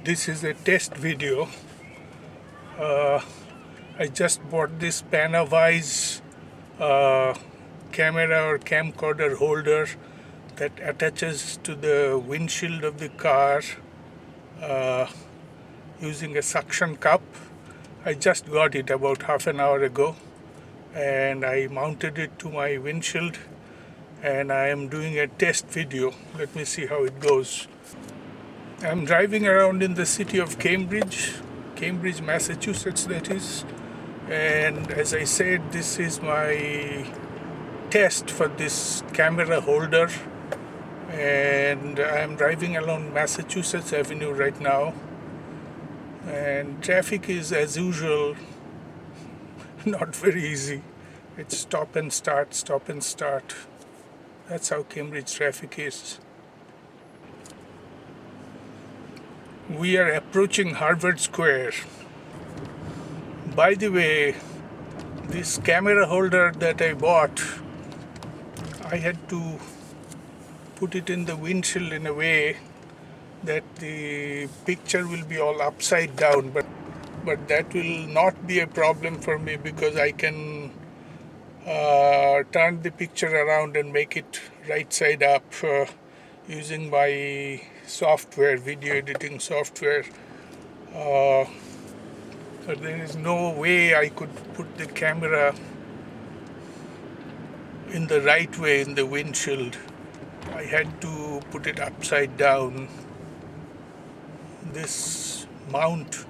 This is a test video. I just bought this PanaVise camera or camcorder holder that attaches to the windshield of the car using a suction cup. I just got it about half an hour ago and I mounted it to my windshield and I am doing a test video. Let me see how it goes. I'm driving around in the city of Cambridge, Massachusetts that is, and as I said, this is my test for this camera holder, and I'm driving along Massachusetts Avenue right now, and traffic is as usual not very easy. It's stop and start, stop and start. That's how Cambridge traffic is. We are approaching Harvard Square. By the way, this camera holder that I bought, I had to put it in the windshield in a way that the picture will be all upside down, but that will not be a problem for me because I can turn the picture around and make it right side up using my software, video editing software. But there is no way I could put the camera in the right way in the windshield. I had to put it upside down. This mount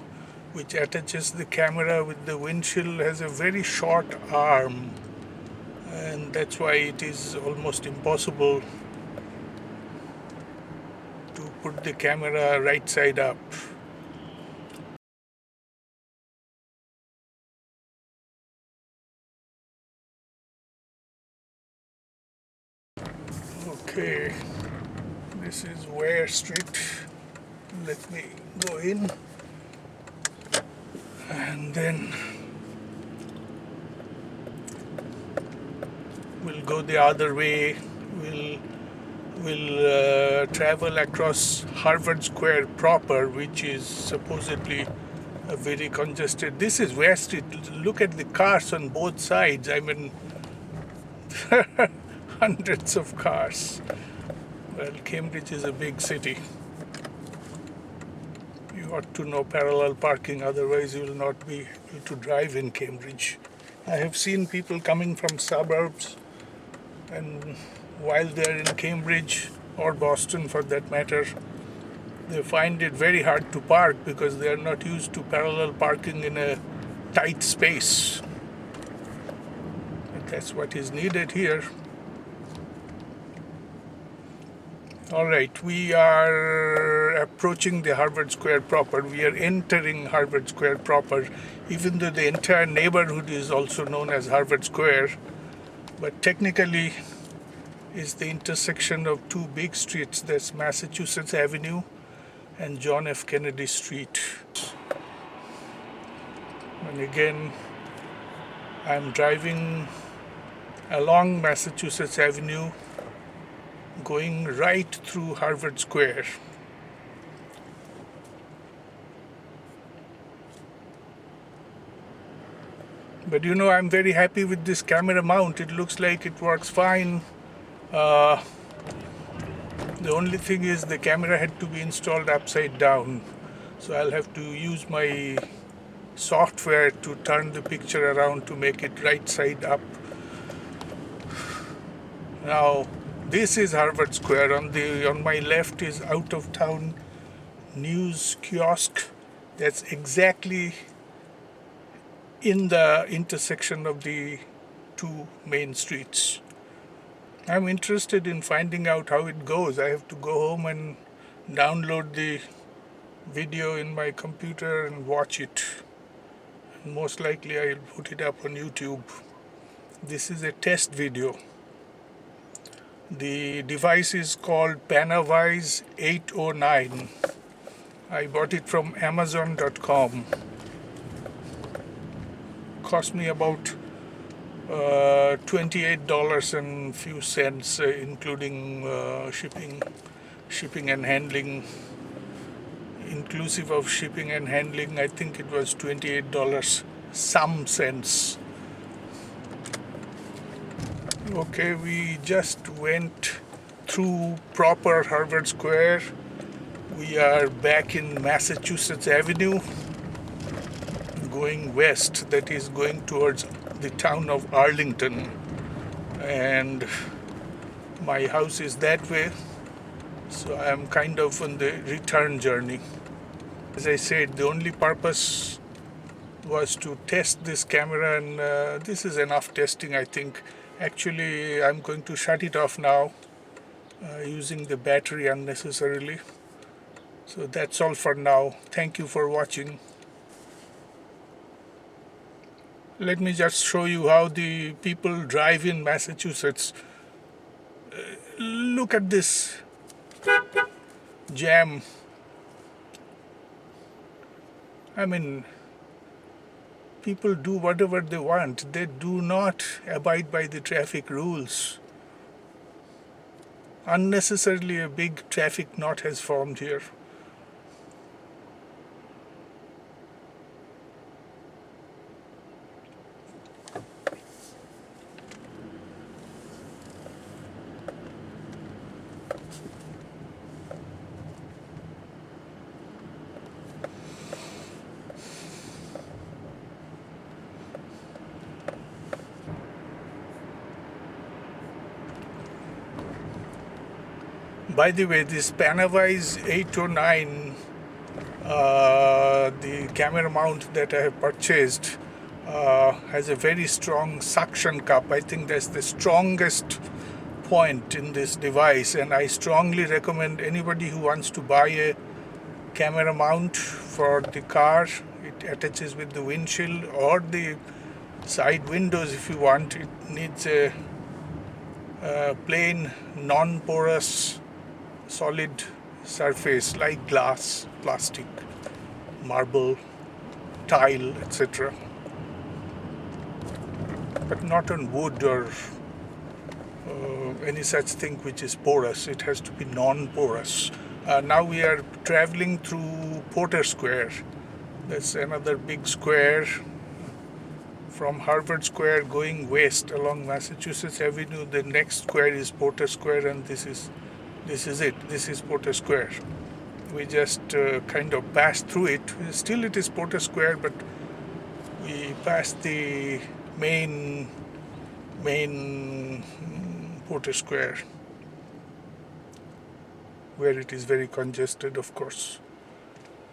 which attaches the camera with the windshield has a very short arm, and that's why it is almost impossible to put the camera right side up. Okay, this is Ware Street. Let me go in and then we'll go the other way. We'll travel across Harvard Square proper, which is supposedly a very congested. This is Ware Street. Look at the cars on both sides. I mean, hundreds of cars. Well, Cambridge is a big city. You ought to know parallel parking, otherwise you will not be able to drive in Cambridge. I have seen people coming from suburbs, and while they're in Cambridge or Boston for that matter, they find it very hard to park because they are not used to parallel parking in a tight space. But that's what is needed here. All right, we are approaching the Harvard Square proper. We are entering Harvard Square proper, even though the entire neighborhood is also known as Harvard Square. But technically, is the intersection of two big streets. That's Massachusetts Avenue and John F. Kennedy Street. And again, I'm driving along Massachusetts Avenue, going right through Harvard Square. But you know, I'm very happy with this camera mount. It looks like it works fine. The only thing is the camera had to be installed upside down. So I'll have to use my software to turn the picture around to make it right side up. Now, this is Harvard Square. On my left is out of town news kiosk. That's exactly in the intersection of the two main streets. I'm interested in finding out how it goes. I have to go home and download the video in my computer and watch it. And most likely I'll put it up on YouTube. This is a test video. The device is called PanaVise 809. I bought it from Amazon.com. Cost me about $28 and few cents, including shipping and handling inclusive of shipping and handling. I think it was $28 some cents. Okay, we just went through proper Harvard Square. We are back in Massachusetts Avenue, going west, that is going towards the town of Arlington, and my house is that way, so I am kind of on the return journey. As I said, the only purpose was to test this camera, and this is enough testing, I think. Actually, I'm going to shut it off now, using the battery unnecessarily. So that's all for now. Thank you for watching. Let me just show you how the people drive in Massachusetts. Look at this jam. I mean, people do whatever they want. They do not abide by the traffic rules. Unnecessarily a big traffic knot has formed here. By the way, this PanaVise 809, the camera mount that I have purchased, has a very strong suction cup. I think that's the strongest point in this device, and I strongly recommend anybody who wants to buy a camera mount for the car. It attaches with the windshield or the side windows if you want. It needs a plain, non-porous, solid surface like glass, plastic, marble, tile, etc. But not on wood or any such thing which is porous. It has to be non-porous. Now we are traveling through Porter Square. That's another big square. From Harvard Square going west along Massachusetts Avenue, the next square is Porter Square, and this is it. This is Porter Square. We just kind of passed through it. Still it is Porter Square, but we passed the main Porter Square, where it is very congested, of course.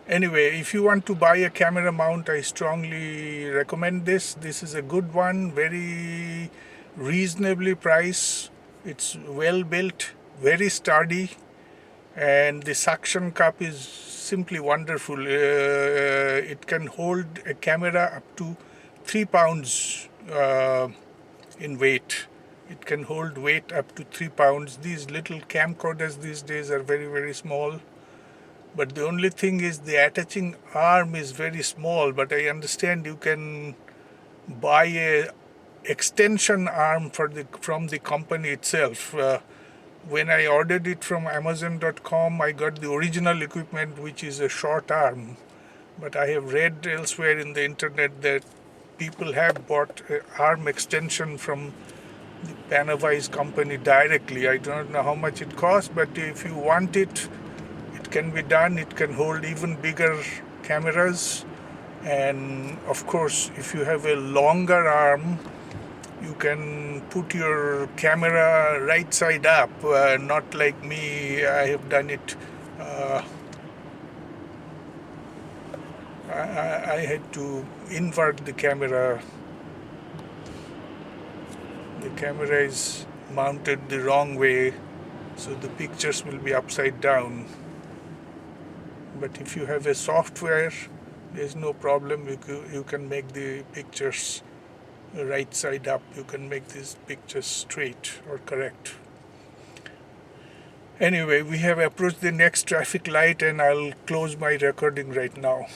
Anyway, if you want to buy a camera mount, I strongly recommend this. This is a good one, very reasonably priced. It's well built, very sturdy, and the suction cup is simply wonderful. It can hold a camera up to 3 pounds in weight. It can hold weight up to 3 pounds. These little camcorders these days are very, very small. But the only thing is the attaching arm is very small. But I understand you can buy a extension arm from the company itself. When I ordered it from Amazon.com, I got the original equipment, which is a short arm. But I have read elsewhere in the internet that people have bought an arm extension from the PanaVise company directly. I don't know how much it costs, but if you want it, it can be done. It can hold even bigger cameras. And of course, if you have a longer arm, you can put your camera right side up, not like me. I have done it. I had to invert the camera. The camera is mounted the wrong way, so the pictures will be upside down. But if you have a software, there's no problem. You can make the pictures right side up. You can make these pictures straight or correct. Anyway, we have approached the next traffic light, and I'll close my recording right now.